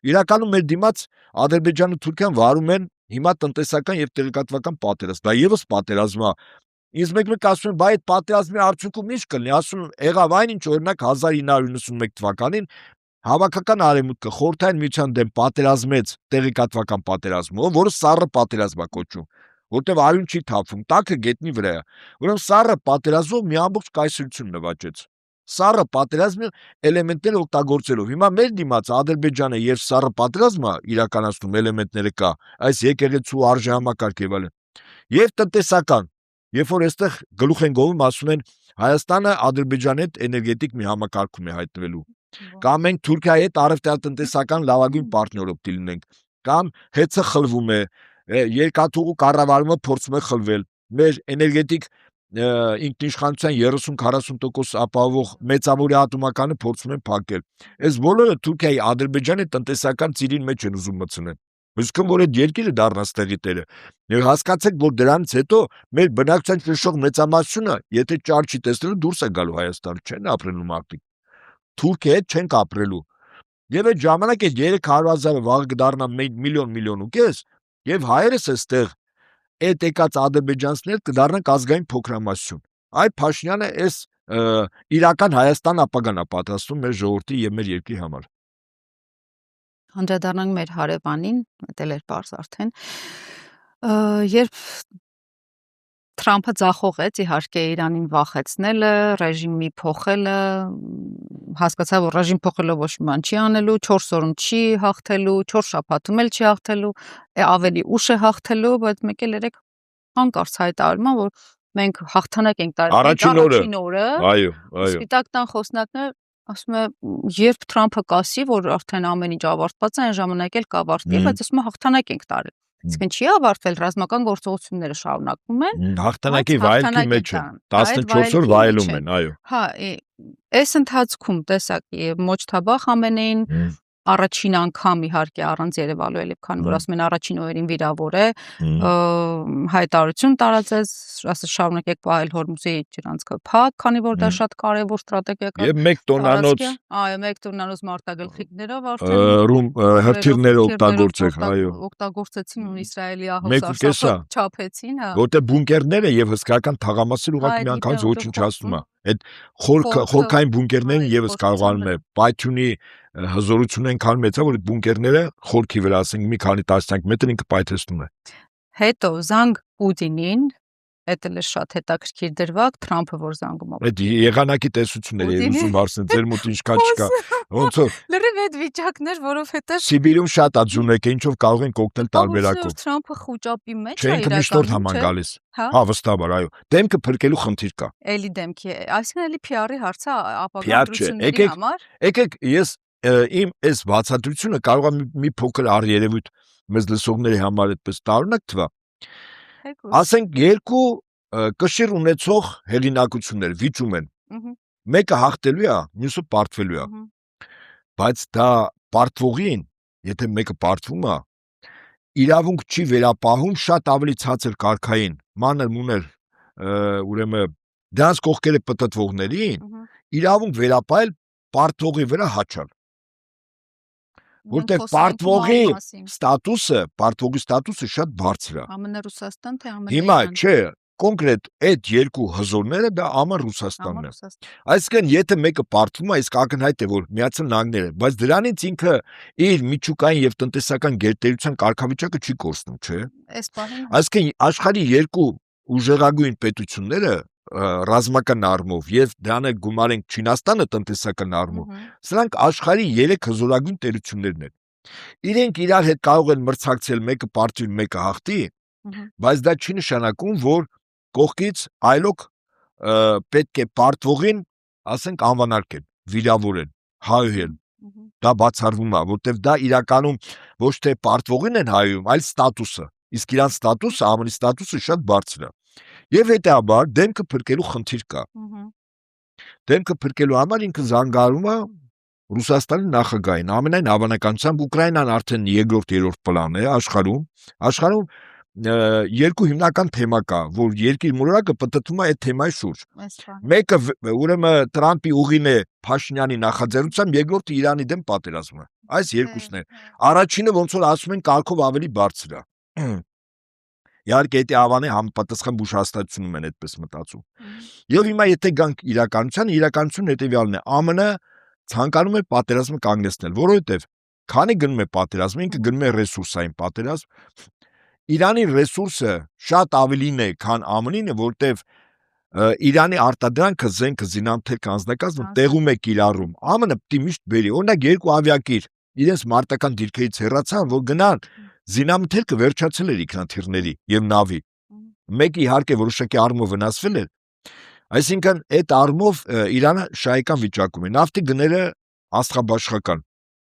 Իրականում մեր դիմաց Ադրբեջանը Թուրքիան վարում են հիմա տնտեսական եւ տեղեկատվական պատերազմ։ Դա եւս պատերազմ է։ Ինձ մեկ ասում են, բայ այդ պատերազմի արդյունքում ինչ կլինի, ասում եղավ այնինչ օրինակ 1991 թվականին հավաքական արևմուտքը խորհրդային միության դեմ պատերազմեց տեղեկատվական պատերազմով, որը սառը պատերազմ է կոչվում, որտեղ արյուն չի թափվում, տաքը գետնի վրա է։ Ուրեմն սառը պատերազմով մի ամբողջ կայսրություն նվաճեց։ Սառը պատերազմի էլեմենտները օգտագործելով։ Հիմա մեր դիմաց Ադրբեջանը եւ սառը պատերազմը իրականացնում էլեմենտները կա, այս եկեղեցու արժեհամակարգ եւ այլն։ Եվ տնտեսական, երբ որ այստեղ գլուխ են գովում, ասում են Հայաստանը Ադրբեջանի հետ էներգետիկ մի համակարգում է հայտնվելու։ Կամ մենք Թուրքիայի հետ առևտրատնտեսական լավագույն պարտներով դիլնենք, կամ հեծը խլվում է, երկաթուղու կառավարումը փորձում է խլվել, մեր էներգետիկ ինքնիշխանության 30-40% ապահովող մեծավորի ատոմականը փորձում են փակել։ Այս բոլորը Թուրքիայի Ադրբեջանի տնտեսական ծիրին մեջ են ուզում մտցնել։ Իսկ որ այդ երկիրը դառնա ստեղի տերը։ Եվ հասկացեք, որ դրանից հետո մեր բնակչության ճնշող մեծամասնությունը, եթե ճար չի տեսնելու, դուրս է գալու Հայաստան, չեն ապրելու մարդիկ։ Թուրքիա հետ չենք ապրելու։ Եվ այդ ժամանակ այդ 300,000-ը վաղ կդառնա միլիոն ու կես, եւ հայերս այստեղ այդ եկած ադրբեջանցիներ կդառնան ազգային փոքրամասնություն։ Այ Փաշինյանը այս իրական Հայաստան ապագան է պատրաստում մեր ժողովրդի եւ մեր երկրի համար։ Անդրադառնանք մեր հարևանին, դա էլ էր բարձ արդեն։ Երբ Թրամփը ձախողեց, իհարկե Իրանին վախեցնելը, ռեժիմի փոխելը, հասկացա, որ ռեժիմ փոխելով ոչ մի բան չի անելու, 4 օրում չի հաղթելու, 4 շաբաթում էլ չի հաղթելու, ավելի ուշ է հաղթելու, բայց մեկ էլ երեք հանկարծ հայտարարում է, որ մենք հաղթանակ ենք տարել առաջին օրը։ Այո։ Սպիտակ տան խոսնակը ասում է, երբ Թրամփը կասի, որ արդեն ամեն ինչ ավարտված է, այն ժամանակ էլ կավարտի, բայց ասում է հաղթանակ ենք տարել։ Իսկ չի ավարտվել, ռազմական գործողությունները շարունակվում են։ Հաղթանակի վայելքի մեջ են, 14 օր վայելում են, այո։ Հա, այս ընթացքում տեսակ Մոջթաբա Խամենեին առաջին անգամ իհարկե առանց Երևալու էլ քան որ ասում են առաջին օրերին վիրավոր է, հայտարարություն տարածեց, ասես շարունակեք պահել Հորմուզի ջրանցքը փակ, քանի որ դա շատ կարևոր ստրատեգիական։ Եվ 1 տոննանոց, այո, 1 տոննանոց մարտագլխիկներով արդեն հրթիռները օգտագործեք, այո։ Օգտագործեցին ու Իսրայելի ահոսարսափը չափեցին, հա։ Որտեղ բունկերները եւ հսկայական թաղամասեր ուղղակի միանգամից ոչնչացնում է։ Այդ խորքային բունկերներն եւս կարողանում է պայթյունի հզորությունը այնքան մեծ է, որ այդ բունկերները խորքի վրա, ասենք մի քանի տասնյակ մետր ինքը պայթեցնում է։ Հետո զանգ Պուտինին, դա էլ շատ հետաքրքիր դրվագ, Թրամփը որ զանգում է։ Այդ եղանակի տեսությունները ուզում հարցնել, ձեր մոտ ինչքան չկա։ Ոնց որ լրիվ այդ վիճակներ, որովհետեւ Սիբիրում շատ ածունեք է, ինչով կարող են կոկտել տարբերակով։ Թրամփը խոճապի մեջ է իրականում։ Չէ, միշտ համան գալիս։ Հա, վստահաբար, այո։ Դեմքը փրկելու խնդիր կա։ Էլի դեմքի, այսինքն էլի PR-ի հարցը ապագա ընտրությունների համար։ Եկեք, ես իմ այս բացատրությունը կարող է մի փոքր առերևույթ մեզ լսողների համար այդպես տարօրինակ թվա։ Ասենք երկու կշիռ ունեցող հեղինակություններ վիճում են։ Մեկը հաղթելու է, մյուսը պարտվելու է։ Բայց դա պարտվողին, եթե մեկը պարտվում է, իրավունք չի վերապահում շատ ավելի ցածր կարգային, մանր-մուներ, ուրեմն դրանց կողքերը պտտվողներին իրավունք վերապահել պարտվողի վրա հաճալ։ Որտեղ պարտվողի ստատուսը շատ բարձր է։ ԱՄՆ Ռուսաստան թե Ամերիկան։ Հիմա չէ, կոնկրետ այդ երկու հզորները դա ԱՄՆ Ռուսաստանն է։ Այսինքն եթե մեկը պարտվում է, իսկ ակնհայտ է որ Միացյալ Նահանգները, բայց դրանից ինքը իր միջուկային եւ տնտեսական գերտերության կարգավիճակը չի կորցնում, չէ։ Այսինքն աշխարհի երկու ուժեղագույն պետությունները ռազմական առումով եւ դրանը գումարենք Չինաստանը տնտեսական առումով, սրանք աշխարհի 3 հզորագույն տերություններն են։ Իրենք իրար հետ կարող են մրցակցել, մեկը պարտվի, մեկը հաղթի, բայց դա չի նշանակում, որ կողքից այլոք պետք է պարտվողին, ասենք, անվանարկեն, վիրավորեն, հայհոյեն։ Դա բացառվում է, որտեղ դա իրականում ոչ թե պարտվողին են հայհոյում, այլ ստատուսը։ Իսկ իրանց ստատուսը, ԱՄՆ-ի ստատուսը շատ բարձր է։ Եվ հետեւաբար դեմքը փրկելու խնդիր կա։ Դեմքը փրկելու համար ինքը զանգարում է Ռուսաստանի նախագահին, ամենայն հավանականությամբ Ուկրաինան արդեն երկրորդ պլան է աշխարհում երկու հիմնական թեմա կա, որ երկիր մոլորակը պտտվում է այդ թեմայի շուրջ։ Մեկը ուրեմն Տրամպի ուղին է Փաշինյանի նախաձեռնությամբ, երկրորդը Իրանի դեմ պատերազմը։ Այս երկուսն են։ Առաջինը ոնց որ ասում են կարգով ավելի բարձր է։ Իհարկե դա ավան է համապատասխան բուժ հաստատությունում են այդպես մտածում։ Եվ հիմա եթե գանք իրականությունն հետեւյալն է, ԱՄՆ ցանկանում է պատերազմը կանգնեցնել, որովհետև քանի գնում է պատերազմը, ինքը գնում է ռեսուրսային պատերազմ, Իրանի ռեսուրսը շատ ավելին է, քան ԱՄՆ-ինը, որտեվ Իրանի արտադրանքը, զենքը, զինամթերքը, անձնակազմը տեղում է կիրառում։ ԱՄՆ-ը պիտի միշտ բերի, օրինակ երկու ավիակիր իրենց մարտական դիրքերից հեռացան, որ գնան զինամթերքը վերջացել էր ինքնաթիռների եւ նավի։ Մեկը իհարկե որոշակի առումով վնասվել էր, այսինքն այդ առումով Իրանը շահեկան վիճակում է։ Նավթի գները աստղաբաշխական։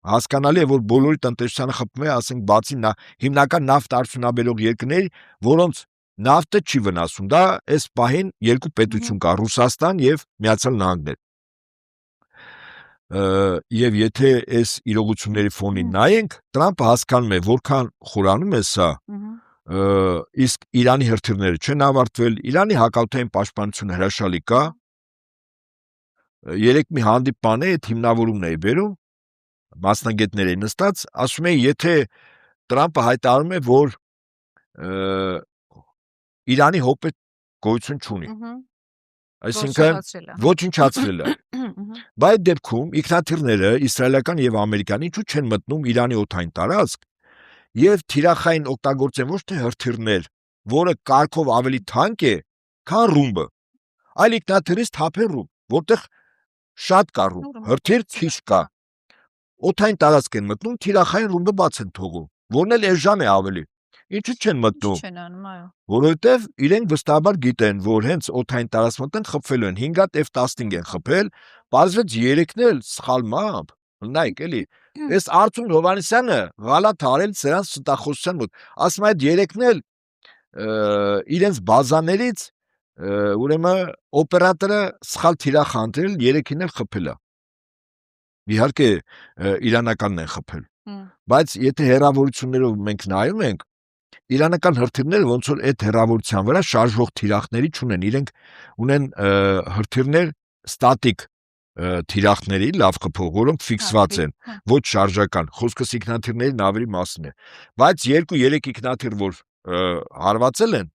Հասկանալի է, որ բոլորի տնտեսությանը խփում է, ասենք, բացի հիմնական նավթ արդյունաբերող երկրների, որոնց նավթը չի վնասում։ Դա այս պահին երկու պետություն կա՝ Ռուսաստան եւ Միացյալ Նահանգներ։ Եվ եթե այս իրողությունների ֆոնին նայենք, Տրամպը հասկանում է, որքան խորանում է սա, իսկ Իրանի հրթիռները չեն ավարտվել, Իրանի հակաօդային պաշտպանությունը հրաշալի կա։ Երեք մի հանդիպան է, այդ հիմնավորումն է բերում, մասնագետներ են նստած, ասում են, եթե Տրամպը հայտարարում է, որ Իրանի հոպետ գոյություն չունի, այսինքն ոչնչացրել է։ Բայց այդ դեպքում ինքնաթիռները իսրայելական եւ ամերիկյան ինչու չեն մտնում Իրանի օդային տարածք եւ թիրախային օգտագործեն ոչ թե հրթիռներ, որը կարգով ավելի թանկ է, քան ռումբը, այլ ինքնաթիռից թափեն ռումբ, որտեղ շատ կա ռումբ, հրթիռ քիչ կա։ Օդային տարածք են մտնում, թիրախային ռումբը բաց են թողում, որն էլ էժան է ավելի։ Ինչու չեն մտնում։ Որովհետև իրենք վստահաբար գիտեն, որ հենց օդային տարածք մտեն խփվելու են, 5 հատ F-15 են խփել, բացվեց 3-ն էլ սխալմամբ, նայեք էլի, այս Արծուն Հովհաննիսյանը գալա թարել սրանց ստախոսության մոտ, ասում է այդ 3-ն էլ իրենց բազաներից ուրեմն օպերատորը սխալ թիրախ հանձնել, 3-ին էլ խփել է։ Իհարկե իրանականն են խփել, բայց եթե հեռավորություններով մենք նայում ենք, իրանական հրթիռները ոնց որ այդ հեռավորության վրա շարժվող թիրախների չունեն, իրենք ունեն հրթիռներ ստատիկ թիրախների լավ խփող, որոնք ֆիքսված են, ոչ շարժական, խոսքս ինքնաթիռների նավերի մասին է, բայց 2-3 ինքնաթիռ, որ հարվածել են,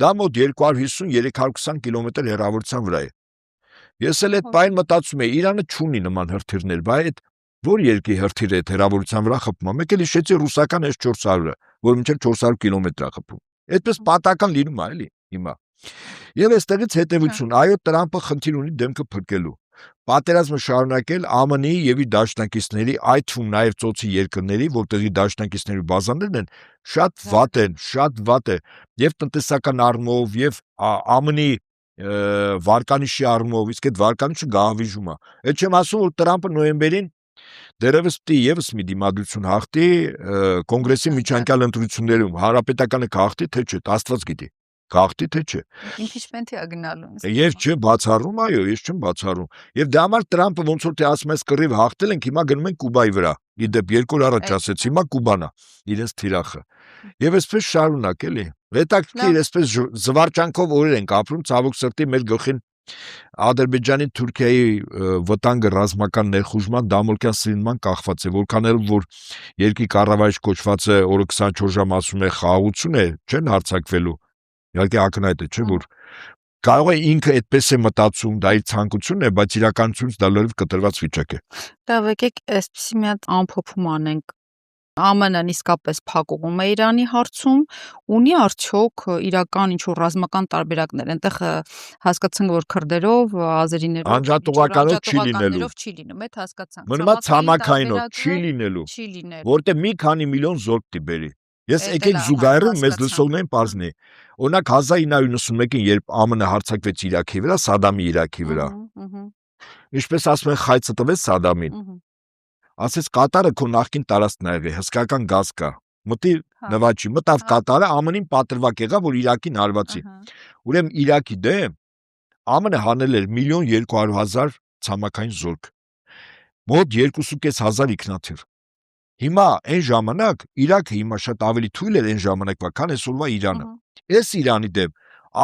դա մոտ 250-320 կիլոմետր հեռավորության վրա է։ Ես էլ այդ բան մտածում եմ, Իրանը չունի նման հրթիռներ, բայց որ երկի հրթիռ է հեռավորության վրա խփում, մեկ էլ հիշեցի ռուսական S-400-ը, որ մինչև 400 կիլոմետր է խփում։ Այդպես պատական լինում է, էլի, հիմա։ Եվ այստեղից հետևություն, այո, Տրամպը խնդիր ունի դեմքը փրկելու։ Պատերազմը շարունակել ԱՄՆ-ի եւ իր դաշնակիցների, այդ թվում նաեւ ծոցի երկրների, որտեղի դաշնակիցների բազաներն են, շատ վատ է, եւ տնտեսական առումով, եւ ԱՄՆ-ի վարկանիշի առումով, իսկ այդ վարկանիշը գահավիժում է։ Այդ չեմ ասում, որ Տրամպը նոյեմբերին դերևս պիտի եւս մի դիմադրություն հաղթի կոնգրեսի միջանկյալ ընտրություններում, հանրապետականը կհաղթի, թե չէ, Աստված գիտի, կհաղթի, թե չէ։ Իմպիչմենթի է գնալու։ Եվ չէ, բացառում, այո, ես չեմ բացառում։ Եվ դրա համար Տրամպը ոնց որ թե ասում ես կռիվ հաղթել ենք, հիմա գնում են Կուբայի վրա։ Իդեպ 2 օր առաջ ասեց, հիմա Կուբան է, իրենց թիրախը։ Եվ այսպես շարունակ էլի։ Հետաքրքիր, այսպես զվարճանքով օրեր ենք ապրում, ցավոք սրտի մեր գլխին Ադրբեջանի, Թուրքիայի վտանգը ռազմական ներխուժման, դամոլկյան սրինման կախված է, որքան էլ որ երկրի կառավարիչ կոչվածը օրը 24 ժամ ասում է խաղաղություն է, չեն հարձակվելու, Իհարկե ակնհայտ է, չէ՞ որ կարող է ինքը այդպես է մտածում, դա իր ցանկությունն է, բայց իրականությունից դա լրիվ կտրված վիճակ է։ Լավ, եկեք այսպեսի մի հատ ամփոփում անենք։ ԱՄՆ-ն իսկապես փակուղում է Իրանի հարցում, ունի արդյոք իրական ինչ-որ ռազմական տարբերակներ, այնտեղ հասկացանք, որ քրդերով, ազերիներով, Անջատողականով չի լինելու, չի լինում, այդ հասկացանք։ մնում է ցամաքայինով չի լինելու, չի լինելու, որտեղ մի քանի միլիոն զորք տիբերի։ Ես եկեք զուգահեռում մեզ լսողներին պարզնի։ Օրինակ 1991-ին, երբ ԱՄՆ հարձակվեց Իրաքի վրա, Սադամի Իրաքի վրա, ինչպես ասում են, խայծը տվեց Սադամին, ասեց Կատարը քո նախկին տարածքն ա եղել, հսկայական գազ կա, մտի նվաճի, մտավ Կատարը, ԱՄՆ-ին պատրվակ եղավ, որ Իրաքին հարվածի։ Ուրեմն Իրաքի դեմ ԱՄՆ հանել էր 1.200.000 ցամաքային զորք, մոտ 2.500 ինքնաթիռ։ Հիմա այն ժամանակ Իրաքը հիմա շատ ավելի թույլ էր այն ժամանակվա, քան այսօրվա Իրանը։ Այս Իրանի դեմ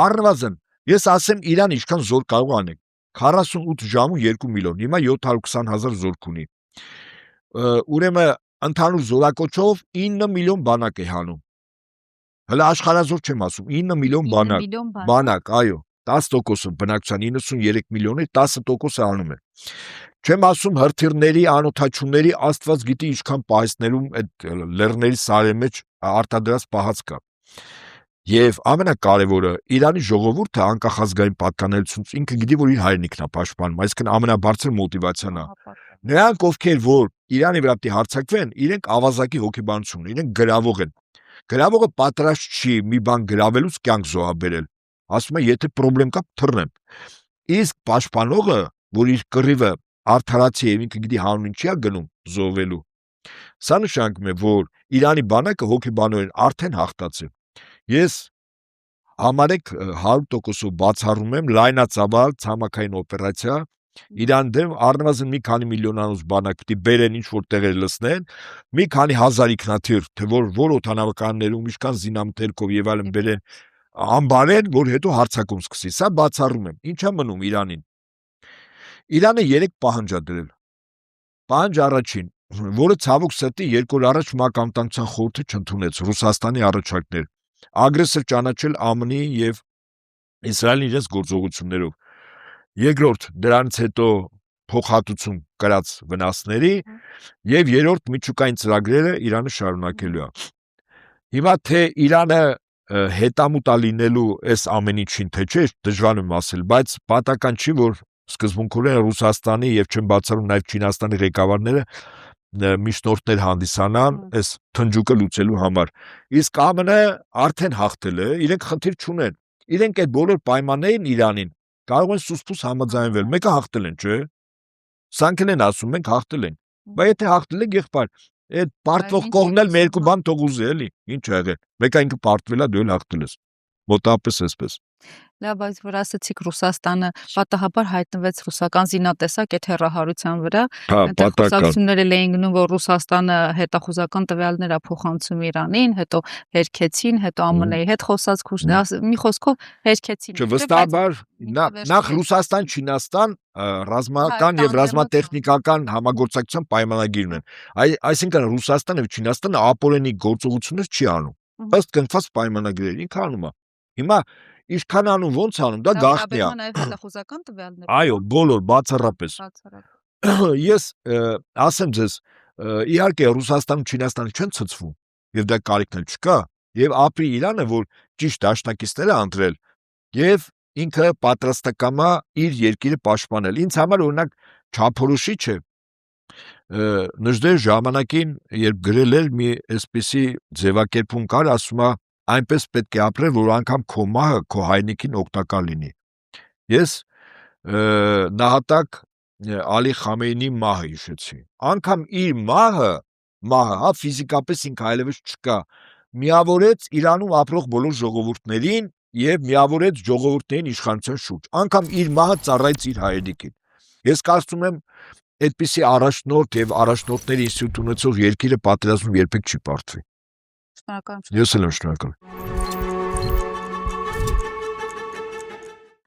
առնվազն ես ասեմ Իրան ինչքան զոր կարող անենք, 48 ժամում 2 միլիոն, հիմա 720.000 զորք ունի։ Ուրեմն ընդհանուր զորակոչով 9 միլիոն բանակ է հանում։ Հələ աշխարհազոր չեմ ասում, 9 միլիոն բանակ, այո, 10%-ը բնակչության 93 միլիոնի 10%-ը հանում է։ Չեմ ասում հրթիռների, անօթաչուների, Աստված գիտի ինչքան պահեսներում այդ լեռների սարերի մեջ արտադրած պահած կա։ Եվ ամենակարևորը, Իրանի ժողովուրդը անկախազգային պատկանելությունից ինքը գիտի, որ իր հայրենիքն է պաշտպանում, այսինքն ամենաբարձր մոտիվացիան է։ Նրանք, ովքեր որ Իրանի վրա պիտի հարձակվեն, իրենք ավազակի հոգեբանություն ունեն, իրենք գրավող են։ Գրավողը պատրաստ չի մի բան գրավելուց կյանք զոհաբերել։ Ասում է, եթե խնդրեմ կա, թռնեմ։ Իսկ պաշտպանողը, որ իր կռիվը արդարացի եւ ինքը գիտի հանուն ինչի է գնում զոհվելու։ Սա նշանակում է, որ Իրանի բանակը հոգեբանորեն արդեն հաղթացել։ Ես համարեք 100%-ով բացառում եմ լայնածավալ ցամաքային օպերացիա Իրան դեմ առնվազն մի քանի միլիոնանոց բանակ պիտի բերեն ինչ որ տեղեր լցնեն, մի քանի հազար ինքնաթիռ, թե որ օդանավականներում ինչքան զինամթերքով եւ այլն բերեն, ամբարեն, որ հետո հարձակում սկսի։ Սա բացառում եմ։ Ինչա մնում Իրանին։ Իրանը 3 պահանջ ա դրել։ Պահանջ առաջին, որը ցավոք սրտի 2 օր առաջ Մակամտանքության խորհուրդը չընդունեց Ռուսաստանի առաջարկներ։ Ագրեսոր ճանաչել ԱՄՆ-ի եւ Իսրայելի իրենց գործողություններով։ Երկրորդ, դրանից հետո փոխհատուցում կրած վնասների եւ երրորդ միջուկային ծրագրերը Իրանը շարունակելու է։ Հիմա թե Իրանը հետամուտ է լինելու այս ամեն ինչին, թե չէ, դժվար եմ ասել, բայց պատական չի, որ սկզբունքորեն Ռուսաստանի եւ չեմ բացառում նաեւ Չինաստանի ղեկավարները միջնորդներ հանդիսանան այս թնջուկը լուծելու համար։ Իսկ ԱՄՆ-ը արդեն հաղթել է, իրենք խնդիր չունեն։ Իրենք այդ բոլոր պայմաններին Իրանին կարող են սուսպուս համաձայնվել։ Մեկը հաղթել են, չէ՞։ Սրանք են ասում, մենք հաղթել ենք։ Բայց եթե հաղթել եք, եղբայր, այդ պարտվող կողմն էլ մի երկու բան թող ուզի, էլի։ Ինչ ա եղել։ Մեկը ինքը պարտվել է, դու էլ հաղթել ես։ Մոտավորապես այսպես։ Լավ, բայց որ ասացիք Ռուսաստանը պատահաբար հայտնվեց ռուսական զինատեսակ այդ հեռահարության վրա, այնտեղ խոսակցություններ էին գնում, որ Ռուսաստանը հետախուզական տվյալներ է փոխանցում Իրանին, հետո հերքեցին, հետո ԱՄՆ-ի հետ խոսած մի խոսքով հերքեցին։ Վստահաբար նախ Ռուսաստան-Չինաստան ռազմական եւ ռազմատեխնիկական համագործակցության պայմանագիր ունեն։ Այսինքն Ռուսաստանը եւ Չինաստանը ապօրինի գործողություններ չի անում։ Ըստ կնքված պայմանագրերի ինքը անում է։ Հիմա ինչքան անում, ոնց անում, դա գաղտնի է։ Հետախուզական տվյալներ։ Այո, բոլոր բացառապես։ Ես ասեմ ձեզ, իհարկե Ռուսաստանում Չինաստանը չեն ցցվում, եւ դա կարիքն էլ չկա, եւ ապրի Իրանը, որ ճիշտ դաշնակիցներ է ընտրել, եւ ինքը պատրաստակամ է իր երկիրը պաշտպանել։ Ինձ համար օրինակ չափորոշիչ է Նժդեհ ժամանակին, երբ գրել էր մի այսպիսի ձևակերպում կար, ասում է այնպես պետք է ապրել, որ անգամ քո մահը քո հայրենիքին օգտակար լինի։ Ես նահատակ Ալի Խամեյնիի մահը հիշեցի։ Անգամ իր մահը, ֆիզիկապես ինքը այլևս չկա, միավորեց Իրանում ապրող բոլոր ժողովուրդներին եւ միավորեց ժողովուրդներին իշխանության շուրջ։ Անգամ իր մահը ծառայեց իր հայրենիքին։ Ես կարծում եմ, այդպիսի առաջնորդ եւ առաջնորդների ինստիտուտ ունեցող երկիրը պատերազմում երբեք չի պարտվի։ Շնորհակալություն։ Ես էլ եմ շնորհակալ։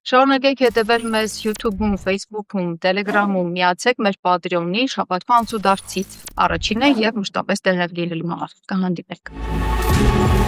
Շարունակեք հետևել մեզ YouTube-ում, Facebook-ում, Telegram-ում, միացեք մեր Patreon-ի շաբաթվա անցուդարձից։ Առաջինը եւ մշտապես տեղյակ լինելու համար։ Կհանդիպենք։